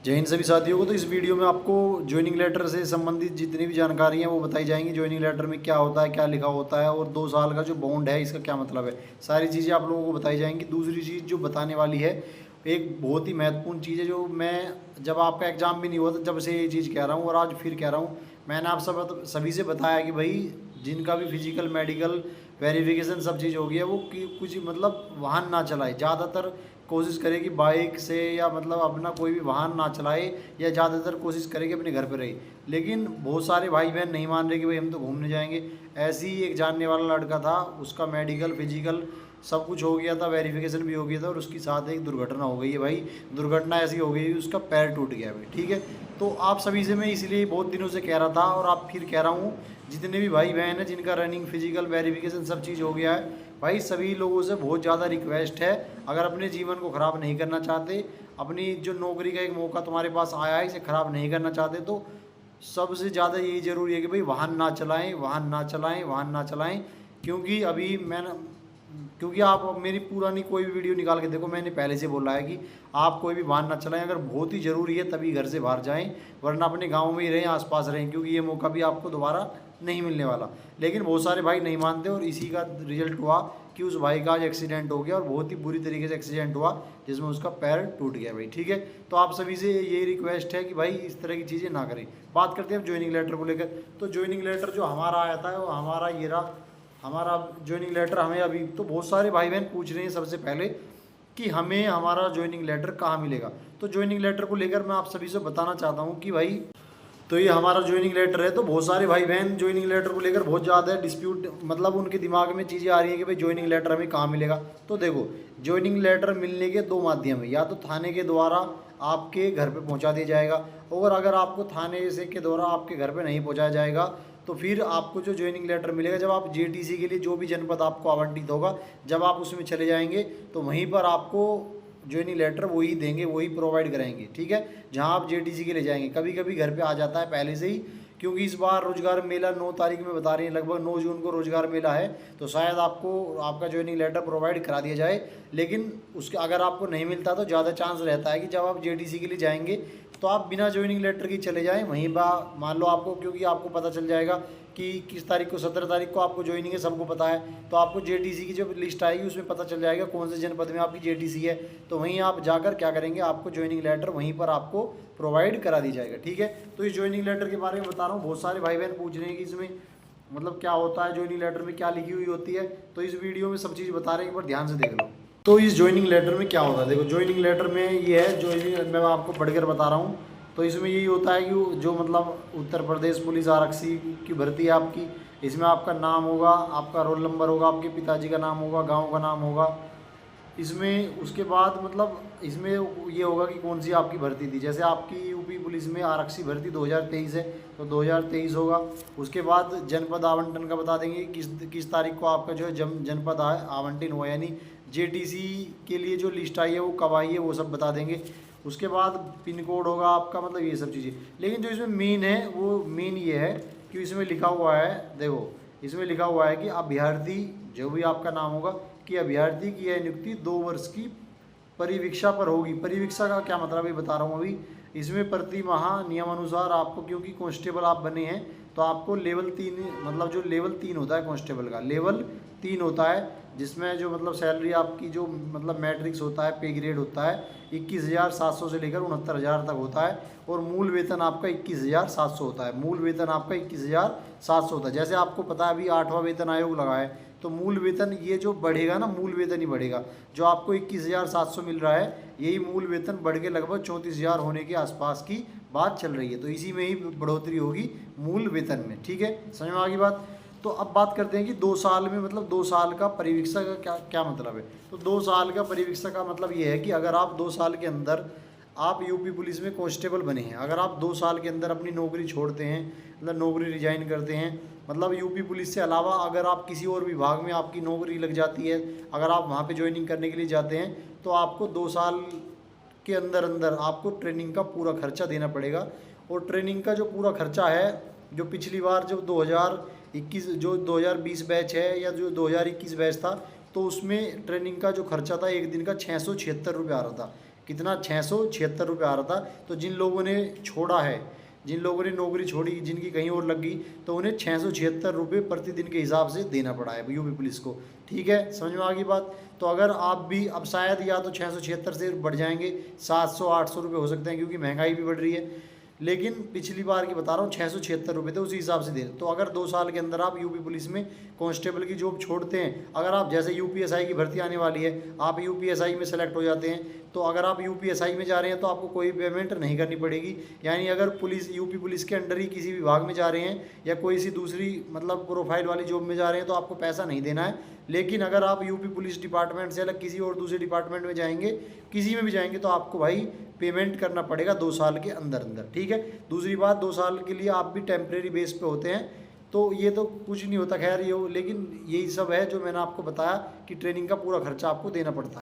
जय हिंद सभी साथियों को। तो इस वीडियो में आपको ज्वाइनिंग लेटर से संबंधित जितनी भी जानकारी हैं वो बताई जाएंगी। ज्वाइनिंग लेटर में क्या होता है, क्या लिखा होता है, और 2 साल का जो बॉन्ड है इसका क्या मतलब है, सारी चीज़ें आप लोगों को बताई जाएंगी। दूसरी चीज़ जो बताने वाली है, एक बहुत ही महत्वपूर्ण चीज़ है, जो मैं जब आपका एग्ज़ाम भी नहीं हुआ था जब से ये चीज़ कह रहा हूँ और आज फिर कह रहा हूँ। मैंने आप सभी से बताया कि भाई जिनका भी फिजिकल मेडिकल वेरिफिकेशन सब चीज़ हो गई है वो कुछ मतलब वाहन ना चलाए। ज़्यादातर कोशिश करे कि बाइक से या मतलब अपना कोई भी वाहन ना चलाए, या ज़्यादातर कोशिश करे कि अपने घर पर रहे। लेकिन बहुत सारे भाई बहन नहीं मान रहे कि भाई हम तो घूमने जाएंगे। ऐसे ही एक जानने वाला लड़का था, उसका मेडिकल फिजिकल सब कुछ हो गया था, वेरिफिकेशन भी हो गया था, और उसके साथ एक दुर्घटना हो गई है भाई। दुर्घटना ऐसी हो गई, उसका पैर टूट गया भाई। ठीक है, तो आप सभी से मैं इसलिए बहुत दिनों से कह रहा था और आप फिर कह रहा हूँ, जितने भी भाई बहन हैं जिनका रनिंग फिजिकल वेरिफिकेशन सब चीज़ हो गया है, भाई सभी लोगों से बहुत ज़्यादा रिक्वेस्ट है, अगर अपने जीवन को ख़राब नहीं करना चाहते, अपनी जो नौकरी का एक मौका तुम्हारे पास आया है इसे ख़राब नहीं करना चाहते, तो सबसे ज़्यादा यही ज़रूरी है कि भाई वाहन ना चलाएं, वाहन ना चलाएं, वाहन ना चलाएं। क्योंकि अभी क्योंकि आप मेरी पुरानी कोई भी वीडियो निकाल के देखो, मैंने पहले से बोला है कि आप कोई भी वाहन ना चलाएं। अगर बहुत ही ज़रूरी है तभी घर से बाहर जाएं, वरना अपने गाँव में ही रहें, आसपास रहें, क्योंकि ये मौका भी आपको दोबारा नहीं मिलने वाला। लेकिन बहुत सारे भाई नहीं मानते और इसी का रिजल्ट हुआ कि उस भाई का आज एक्सीडेंट हो गया, और बहुत ही बुरी तरीके से एक्सीडेंट हुआ जिसमें उसका पैर टूट गया भाई। ठीक है, तो आप सभी से यही रिक्वेस्ट है कि भाई इस तरह की चीज़ें ना करें। बात करते हैं अब ज्वाइनिंग लेटर को लेकर। तो ज्वाइनिंग लेटर जो हमारा आया था वो हमारा ये रहा, हमारा ज्वाइनिंग लेटर। हमें अभी तो बहुत सारे भाई बहन पूछ रहे हैं सबसे पहले कि हमें हमारा ज्वाइनिंग लेटर कहाँ मिलेगा। तो ज्वाइनिंग लेटर को लेकर मैं आप सभी से बताना चाहता हूँ कि भाई, तो ये हमारा ज्वाइनिंग लेटर है। तो बहुत सारे भाई बहन ज्वाइनिंग लेटर को लेकर बहुत ज़्यादा डिस्प्यूट, मतलब उनके दिमाग में चीज़ें आ रही हैं कि भाई ज्वाइनिंग लेटर हमें कहाँ मिलेगा। तो देखो, ज्वाइनिंग लेटर मिलने के 2 माध्यम है, या तो थाने के द्वारा आपके घर पे पहुंचा दिया जाएगा, और अगर आपको थाने से के द्वारा आपके घर पे नहीं पहुंचाया जाएगा तो फिर आपको जो ज्वाइनिंग लेटर मिलेगा, जब आप जेटीसी के लिए जो भी जनपद आपको आवंटित होगा, जब आप उसमें चले जाएंगे तो वहीं पर आपको ज्वाइनिंग लेटर वही देंगे, वही प्रोवाइड कराएंगे। ठीक है, जहां आप जेटीसी के ले जाएंगे। कभी कभी घर पे आ जाता है पहले से ही, क्योंकि इस बार रोजगार मेला 9 तारीख में बता रही है, लगभग 9 जून को रोजगार मेला है, तो शायद आपको आपका ज्वाइनिंग लेटर प्रोवाइड करा दिया जाए। लेकिन उसके अगर आपको नहीं मिलता तो ज़्यादा चांस रहता है कि जब आप जेटीसी के लिए जाएंगे तो आप बिना ज्वाइनिंग लेटर के चले जाएं। वहीं मान लो आपको, क्योंकि आपको पता चल जाएगा कि किस तारीख को, 17 तारीख को आपको ज्वाइनिंग है, सबको पता है, तो आपको जेटीसी की जो लिस्ट आएगी उसमें पता चल जाएगा कौन से जनपद में आपकी जेटीसी है। तो वहीं आप जाकर क्या करेंगे, आपको ज्वाइनिंग लेटर वहीं पर आपको प्रोवाइड करा दी जाएगा। ठीक है, तो इस ज्वाइनिंग लेटर के बारे में बता रहा हूँ। बहुत सारे भाई बहन पूछ रहे हैं कि इसमें मतलब क्या होता है, ज्वाइनिंग लेटर में क्या लिखी हुई होती है। तो इस वीडियो में सब चीज़ बता रहे हैं, एक बार ध्यान से देख लो। तो इस ज्वाइनिंग लेटर में क्या होता है, देखो ज्वाइनिंग लेटर में ये है, जो मैं आपको पढ़कर बता रहा हूँ। तो इसमें यही होता है कि जो मतलब उत्तर प्रदेश पुलिस आरक्षी की भर्ती है आपकी, इसमें आपका नाम होगा, आपका रोल नंबर होगा, आपके पिताजी का नाम होगा, गांव का नाम होगा इसमें। उसके बाद मतलब इसमें ये होगा कि कौन सी आपकी भर्ती थी। जैसे आपकी यूपी पुलिस में आरक्षी भर्ती 2023 है, तो 2023 होगा। उसके बाद जनपद आवंटन का बता देंगे, किस तारीख को आपका जो है जनपद आवंटन हुआ, यानी जेटीसी के लिए जो लिस्ट आई है वो कब आई है, वो सब बता देंगे। उसके बाद पिन कोड होगा आपका, मतलब ये सब चीज़ें। लेकिन जो इसमें मेन है, वो मेन ये है कि इसमें लिखा हुआ है, देखो इसमें लिखा हुआ है कि अभ्यर्थी, जो भी आपका नाम होगा, कि अभ्यर्थी की यह नियुक्ति 2 वर्ष की परिवीक्षा पर होगी। परिवीक्षा का क्या मतलब है बता रहा हूँ अभी। इसमें प्रति माह नियमानुसार आपको, क्योंकि कांस्टेबल आप बने हैं, तो आपको लेवल 3, मतलब जो लेवल 3 होता है कांस्टेबल का, लेवल 3 होता है, जिसमें जो मतलब सैलरी आपकी जो मतलब मैट्रिक्स होता है, पे ग्रेड होता है, 21,700 से लेकर 69,000 तक होता है, और मूल वेतन आपका 21,700 होता है। मूल वेतन आपका 21,700 होता है। जैसे आपको पता है अभी 8वां वेतन आयोग लगा है, तो मूल वेतन ये जो बढ़ेगा ना, मूल वेतन ही बढ़ेगा। जो आपको 21,700 मिल रहा है, यही मूल वेतन बढ़ के लगभग 34,000 होने के आसपास की बात चल रही है। तो इसी में ही बढ़ोतरी होगी मूल वेतन में। ठीक है, समझ में आ गई बात। तो अब बात करते हैं कि 2 साल में, मतलब 2 साल का परिवीक्षा का क्या क्या मतलब है। तो 2 साल का परिवीक्षा का मतलब ये है कि अगर आप 2 साल के अंदर आप यूपी पुलिस में कांस्टेबल बने हैं, अगर आप 2 साल के अंदर अपनी नौकरी छोड़ते हैं, मतलब नौकरी रिजाइन करते हैं, मतलब यूपी पुलिस से अलावा अगर आप किसी और विभाग में आपकी नौकरी लग जाती है, अगर आप वहाँ पे ज्वाइनिंग करने के लिए जाते हैं, तो आपको 2 साल के अंदर अंदर आपको ट्रेनिंग का पूरा खर्चा देना पड़ेगा। और ट्रेनिंग का जो पूरा खर्चा है, जो पिछली बार जब 2021 जो 2020 बैच है या जो 2021 बैच था, तो उसमें ट्रेनिंग का जो खर्चा था एक दिन का 676 रुपये आ रहा था। कितना 676 रुपये आ रहा था। तो जिन लोगों ने छोड़ा है, जिन लोगों ने नौकरी छोड़ी, जिनकी कहीं और लग गई, तो उन्हें 676 रुपये प्रतिदिन के हिसाब से देना पड़ा है यूपी पुलिस को। ठीक है, समझ में आ गई बात। तो अगर आप भी अब शायद या तो 676 से बढ़ जाएंगे, 700-800 रुपये हो सकते हैं, क्योंकि महंगाई भी बढ़ रही है। लेकिन पिछली बार की बता रहा हूँ 676 रुपये थे, उसी हिसाब से दे। तो अगर 2 साल के अंदर आप यूपी पुलिस में कांस्टेबल की जॉब छोड़ते हैं, अगर आप जैसे यूपीएसआई की भर्ती आने वाली है, आप यूपीएसआई में सेलेक्ट हो जाते हैं, तो अगर आप यूपीएसआई में जा रहे हैं तो आपको कोई पेमेंट नहीं करनी पड़ेगी। यानी अगर पुलिस यूपी पुलिस के अंडर ही किसी विभाग में जा रहे हैं या कोई सी दूसरी मतलब प्रोफाइल वाली जॉब में जा रहे हैं तो आपको पैसा नहीं देना है। लेकिन अगर आप यूपी पुलिस डिपार्टमेंट से अलग किसी और दूसरे डिपार्टमेंट में जाएंगे, किसी में भी जाएंगे, तो आपको भाई पेमेंट करना पड़ेगा 2 साल के अंदर अंदर। ठीक है। दूसरी बात, 2 साल के लिए आप भी टेम्परेरी बेस पे होते हैं, तो ये तो कुछ नहीं होता खैर ये, लेकिन यही सब है जो मैंने आपको बताया कि ट्रेनिंग का पूरा खर्चा आपको देना पड़ता है।